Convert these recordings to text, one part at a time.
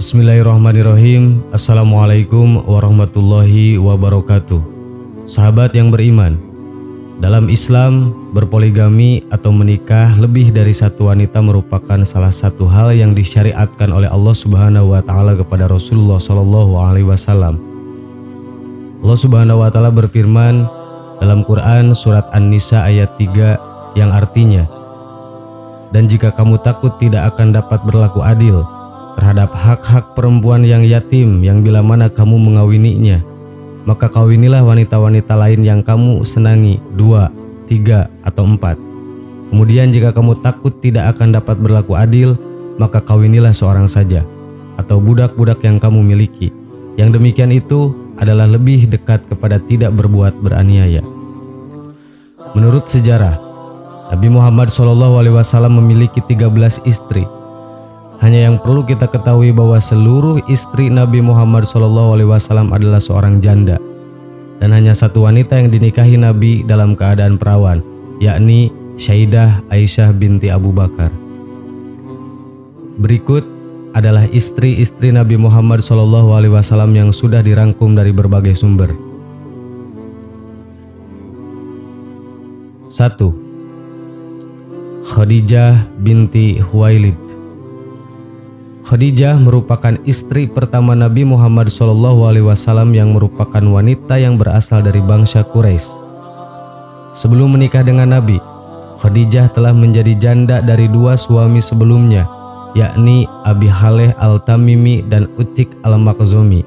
Bismillahirrahmanirrahim. Assalamualaikum warahmatullahi wabarakatuh. Sahabat yang beriman, dalam Islam, berpoligami atau menikah lebih dari satu wanita merupakan salah satu hal yang disyariatkan oleh Allah Subhanahu wa taala kepada Rasulullah sallallahu alaihi wasallam. Allah Subhanahu wa taala berfirman dalam Quran surat An-Nisa ayat 3 yang artinya, "Dan jika kamu takut tidak akan dapat berlaku adil terhadap hak-hak perempuan yang yatim yang bila mana kamu mengawininya, maka kawinilah wanita-wanita lain yang kamu senangi, 2, 3, atau 4. Kemudian jika kamu takut tidak akan dapat berlaku adil, maka kawinilah seorang saja, atau budak-budak yang kamu miliki. Yang demikian itu adalah lebih dekat kepada tidak berbuat beraniaya." Menurut sejarah, Nabi Muhammad SAW memiliki 13 istri. Hanya yang perlu kita ketahui bahwa seluruh istri Nabi Muhammad SAW adalah seorang janda, dan hanya satu wanita yang dinikahi Nabi dalam keadaan perawan, yakni Sayyidah Aisyah binti Abu Bakar. Berikut adalah istri-istri Nabi Muhammad SAW yang sudah dirangkum dari berbagai sumber. 1. Khadijah binti Khuwailid. Khadijah merupakan istri pertama Nabi Muhammad SAW yang merupakan wanita yang berasal dari bangsa Quraisy. Sebelum menikah dengan Nabi, Khadijah telah menjadi janda dari 2 suami sebelumnya, yakni Abi Haleh Al-Tamimi dan Utik Al-Makhzumi.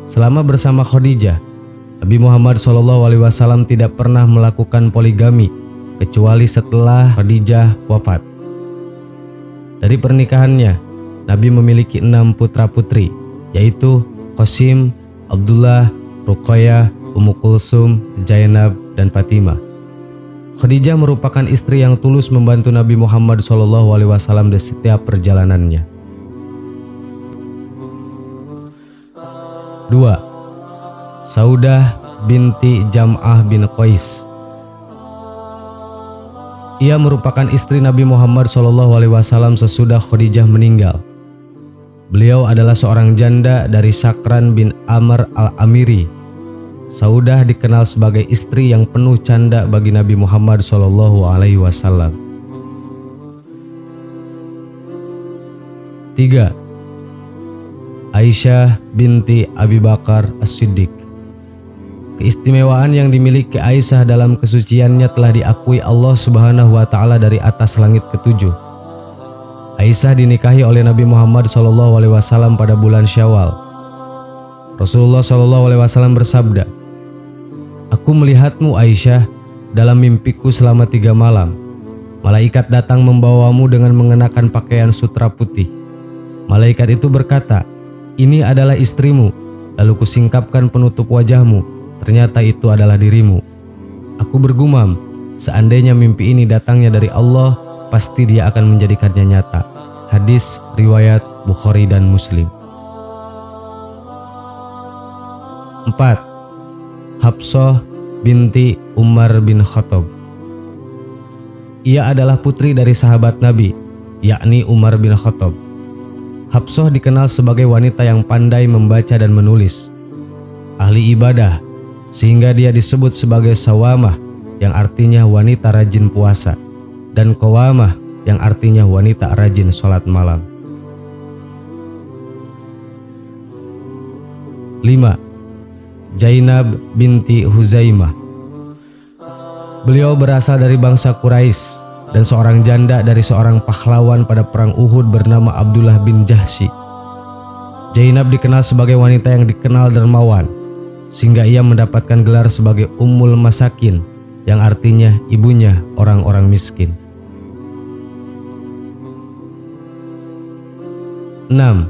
Selama bersama Khadijah, Nabi Muhammad SAW tidak pernah melakukan poligami kecuali setelah Khadijah wafat. Dari pernikahannya, Nabi memiliki 6 putra-putri, yaitu Qasim, Abdullah, Ruqayyah, Ummu Kulsum, Zainab, dan Fatimah. Khadijah merupakan istri yang tulus membantu Nabi Muhammad SAW di setiap perjalanannya. 2. Saudah binti Jam'ah bin Qais. Ia merupakan istri Nabi Muhammad SAW sesudah Khadijah meninggal. Beliau adalah seorang janda dari Sakran bin Amr al-Amiri. Saudah dikenal sebagai istri yang penuh canda bagi Nabi Muhammad SAW. 3. Aisyah binti Abi Bakar As-Siddiq. Keistimewaan yang dimiliki Aisyah dalam kesuciannya telah diakui Allah Subhanahu wa taala dari atas langit ke-7. Aisyah dinikahi oleh Nabi Muhammad SAW pada bulan Syawal. Rasulullah SAW bersabda, "Aku melihatmu Aisyah dalam mimpiku selama 3 malam. Malaikat datang membawamu dengan mengenakan pakaian sutra putih. Malaikat itu berkata, 'Ini adalah istrimu.' Lalu kusingkapkan penutup wajahmu. Ternyata itu adalah dirimu. Aku bergumam, seandainya mimpi ini datangnya dari Allah, pasti Dia akan menjadikannya nyata." Hadis riwayat Bukhari dan Muslim. 4. Hafsah binti Umar bin Khattab. Ia adalah putri dari sahabat Nabi, yakni Umar bin Khattab. Hafsah dikenal sebagai wanita yang pandai membaca dan menulis, ahli ibadah, sehingga dia disebut sebagai sawamah, yang artinya wanita rajin puasa, dan qawamah, yang artinya wanita rajin sholat malam. 5. Zainab binti Huzaimah. Beliau berasal dari bangsa Quraisy dan seorang janda dari seorang pahlawan pada perang Uhud bernama Abdullah bin Jahsy. Zainab dikenal sebagai wanita yang dikenal dermawan, sehingga ia mendapatkan gelar sebagai Ummul Masakin, yang artinya ibunya orang-orang miskin. 6.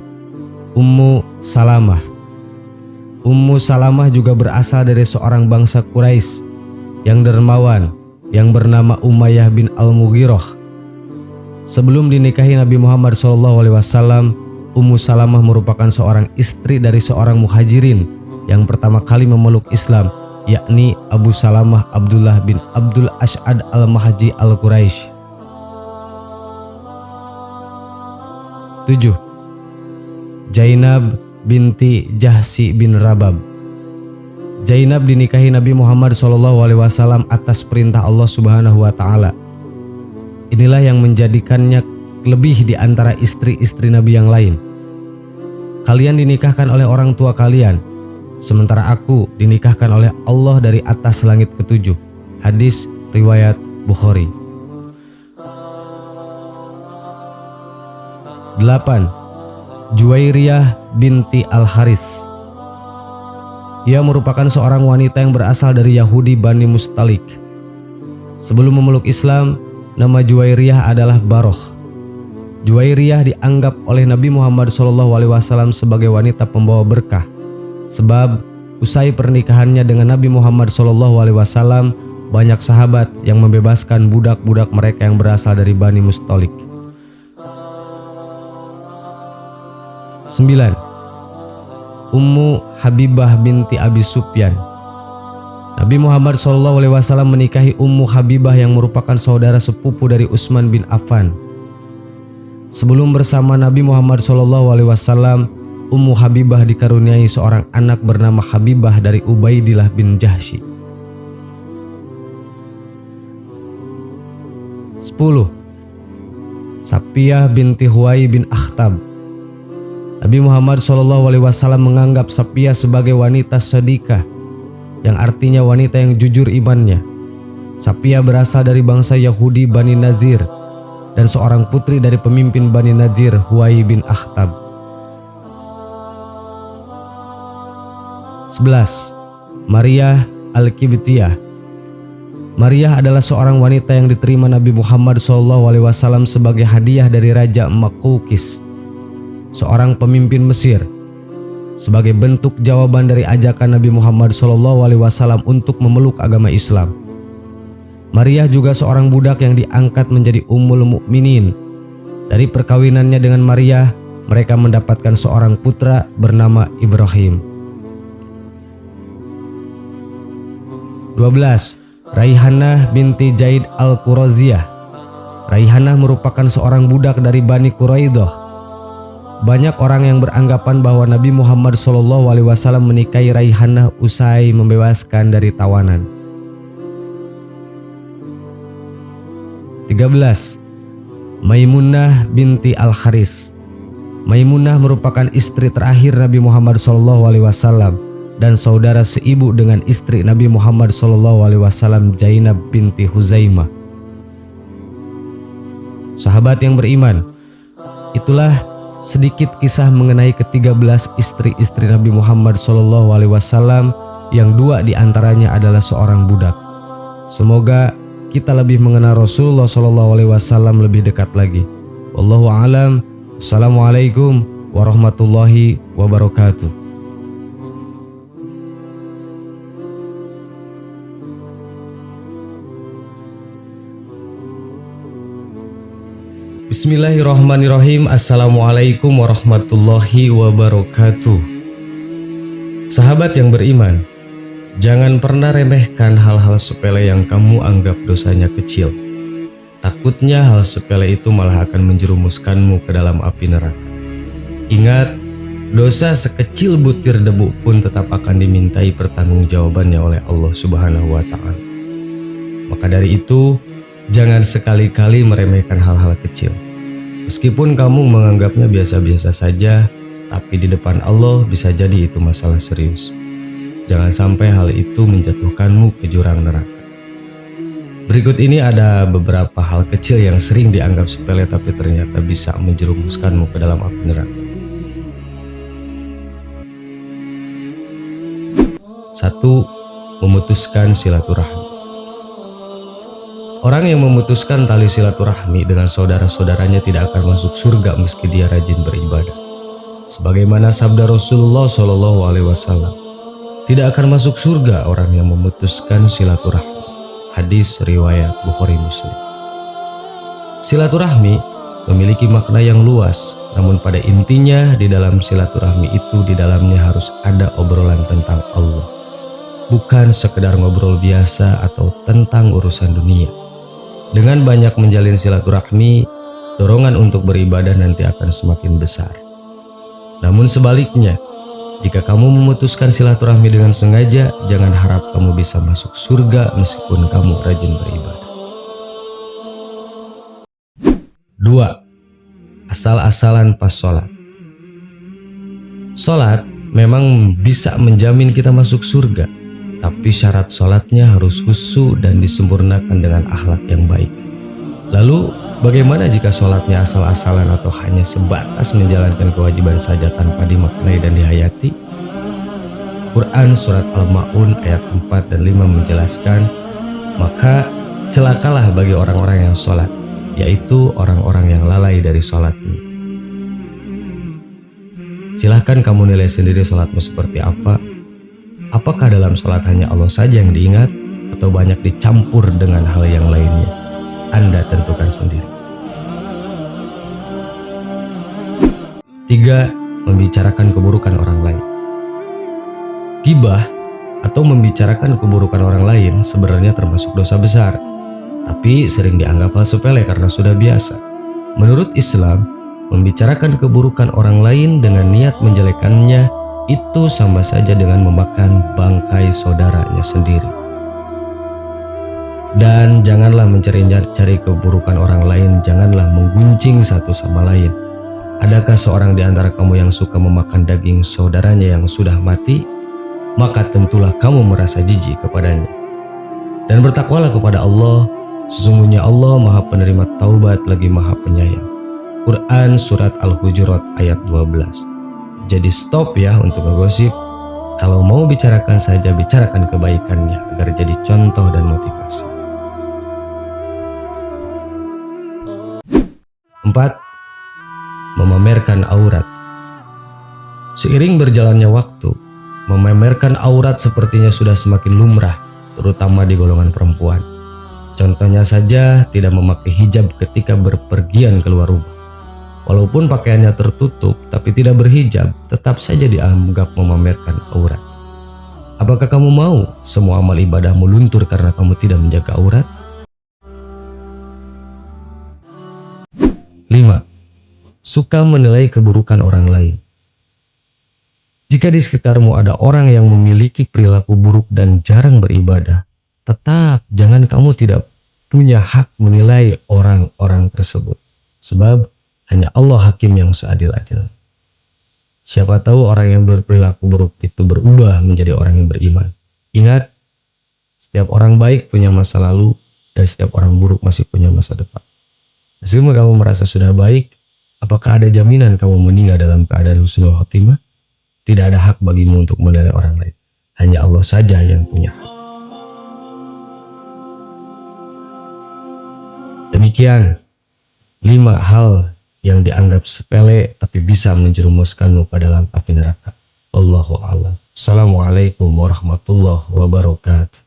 Ummu Salamah. Ummu Salamah juga berasal dari seorang bangsa Quraisy yang dermawan yang bernama Umayyah bin Al-Mughirah. Sebelum dinikahi Nabi Muhammad SAW, Ummu Salamah merupakan seorang istri dari seorang muhajirin yang pertama kali memeluk Islam, yakni Abu Salamah Abdullah bin Abdul Ash'ad al-Mahji al-Quraisy. 7. Zainab binti Jahsy bin Rabab. Zainab dinikahi Nabi Muhammad SAW atas perintah Allah Subhanahu wa Ta'ala. Inilah yang menjadikannya lebih di antara istri-istri Nabi yang lain. Kalian dinikahkan oleh orang tua kalian, sementara aku dinikahkan oleh Allah dari atas langit ketujuh. Hadis riwayat Bukhari. 8. Juwairiyah binti Al-Haris. Ia merupakan seorang wanita yang berasal dari Yahudi Bani Mustalik. Sebelum memeluk Islam, nama Juwairiyah adalah Baroh. Juwairiyah dianggap oleh Nabi Muhammad SAW sebagai wanita pembawa berkah, sebab usai pernikahannya dengan Nabi Muhammad SAW, banyak sahabat yang membebaskan budak-budak mereka yang berasal dari Bani Mustalik. 9. Ummu Habibah binti Abi Sufyan. Nabi Muhammad SAW menikahi Ummu Habibah yang merupakan saudara sepupu dari Utsman bin Affan. Sebelum bersama Nabi Muhammad SAW, Ummu Habibah dikaruniai seorang anak bernama Habibah dari Ubaidillah bin Jahsy. 10. Safiyah binti Huwai bin Akhtab. Nabi Muhammad SAW menganggap Safiyah sebagai wanita shadikah, yang artinya wanita yang jujur imannya. Safiyah berasal dari bangsa Yahudi Bani Nazir dan seorang putri dari pemimpin Bani Nazir Huwai bin Akhtab. 11. Maryah Al-Qibtiyah. Maryah adalah seorang wanita yang diterima Nabi Muhammad SAW sebagai hadiah dari Raja Makukis, seorang pemimpin Mesir, sebagai bentuk jawaban dari ajakan Nabi Muhammad SAW untuk memeluk agama Islam. Maryah juga seorang budak yang diangkat menjadi Ummul Mukminin. Dari perkawinannya dengan Maryah, mereka mendapatkan seorang putra bernama Ibrahim. 12. Raihanah binti Zaid Al-Quraziyah. Raihanah merupakan seorang budak dari Bani Quraidah. Banyak orang yang beranggapan bahwa Nabi Muhammad SAW menikahi Raihanah usai membebaskan dari tawanan. 13. Maimunah binti Al-Haris. Maimunah merupakan istri terakhir Nabi Muhammad SAW dan saudara seibu dengan istri Nabi Muhammad SAW, Zainab binti Huzaimah. Sahabat yang beriman, itulah sedikit kisah mengenai ke-13 istri-istri Nabi Muhammad SAW yang 2 diantaranya adalah seorang budak. Semoga kita lebih mengenal Rasulullah SAW lebih dekat lagi. Wallahu a'lam. Assalamualaikum warahmatullahi wabarakatuh. Bismillahirrahmanirrahim. Assalamualaikum warahmatullahi wabarakatuh. Sahabat yang beriman, jangan pernah remehkan hal-hal sepele yang kamu anggap dosanya kecil. Takutnya hal sepele itu malah akan menjerumuskanmu ke dalam api neraka. Ingat, dosa sekecil butir debu pun tetap akan dimintai pertanggungjawabannya oleh Allah Subhanahu wa Ta'ala. Maka dari itu, jangan sekali-kali meremehkan hal-hal kecil. Meskipun kamu menganggapnya biasa-biasa saja, tapi di depan Allah bisa jadi itu masalah serius. Jangan sampai hal itu menjatuhkanmu ke jurang neraka. Berikut ini ada beberapa hal kecil yang sering dianggap sepele tapi ternyata bisa menjerumuskanmu ke dalam api neraka. 1. Memutuskan silaturahmi. Orang yang memutuskan tali silaturahmi dengan saudara-saudaranya tidak akan masuk surga meski dia rajin beribadah. Sebagaimana sabda Rasulullah SAW, tidak akan masuk surga orang yang memutuskan silaturahmi. Hadis riwayat Bukhari Muslim. Silaturahmi memiliki makna yang luas, namun pada intinya di dalam silaturahmi itu di dalamnya harus ada obrolan tentang Allah, bukan sekedar ngobrol biasa atau tentang urusan dunia. Dengan banyak menjalin silaturahmi, dorongan untuk beribadah nanti akan semakin besar. Namun sebaliknya, jika kamu memutuskan silaturahmi dengan sengaja, jangan harap kamu bisa masuk surga meskipun kamu rajin beribadah. 2. Asal-asalan pas sholat. Sholat memang bisa menjamin kita masuk surga, tapi syarat sholatnya harus khusyuk dan disempurnakan dengan akhlak yang baik. Lalu, bagaimana jika sholatnya asal-asalan atau hanya sebatas menjalankan kewajiban saja tanpa dimaknai dan dihayati? Quran Surat Al-Ma'un ayat 4 dan 5 menjelaskan, maka celakalah bagi orang-orang yang sholat, yaitu orang-orang yang lalai dari sholatnya. Silahkan kamu nilai sendiri sholatmu seperti apa. Apakah dalam sholat hanya Allah saja yang diingat atau banyak dicampur dengan hal yang lainnya? Anda tentukan sendiri. 3. Membicarakan keburukan orang lain. Ghibah atau membicarakan keburukan orang lain sebenarnya termasuk dosa besar, tapi sering dianggap hal sepele karena sudah biasa. Menurut Islam, membicarakan keburukan orang lain dengan niat menjelekannya itu sama saja dengan memakan bangkai saudaranya sendiri. Dan janganlah mencari-cari keburukan orang lain, janganlah menggunjing satu sama lain. Adakah seorang di antara kamu yang suka memakan daging saudaranya yang sudah mati? Maka tentulah kamu merasa jijik kepadanya. Dan bertakwalah kepada Allah, sesungguhnya Allah Maha Penerima Taubat lagi Maha Penyayang. Quran Surat Al-Hujurat ayat 12. Jadi stop ya untuk ngegosip. Kalau mau bicarakan saja bicarakan kebaikannya agar jadi contoh dan motivasi. 4. Memamerkan aurat. Seiring berjalannya waktu, memamerkan aurat sepertinya sudah semakin lumrah, terutama di golongan perempuan. Contohnya saja tidak memakai hijab ketika berpergian keluar rumah. Walaupun pakaiannya tertutup tapi tidak berhijab, tetap saja dianggap memamerkan aurat. Apakah kamu mau semua amal ibadahmu luntur karena kamu tidak menjaga aurat? 5. Suka menilai keburukan orang lain. Jika di sekitarmu ada orang yang memiliki perilaku buruk dan jarang beribadah, tetap jangan kamu tidak punya hak menilai orang-orang tersebut. Sebab hanya Allah hakim yang seadil-adil. Siapa tahu orang yang berperilaku buruk itu berubah menjadi orang yang beriman. Ingat, setiap orang baik punya masa lalu dan setiap orang buruk masih punya masa depan. Meskipun kamu merasa sudah baik, apakah ada jaminan kamu meninggal dalam keadaan husnul khotimah? Tidak ada hak bagimu untuk menilai orang lain. Hanya Allah saja yang punya hak. Demikian 5 hal yang dianggap sepele tapi bisa menjerumuskanmu ke dalam api neraka. Wallahu a'lam. Assalamualaikum warahmatullahi wabarakatuh.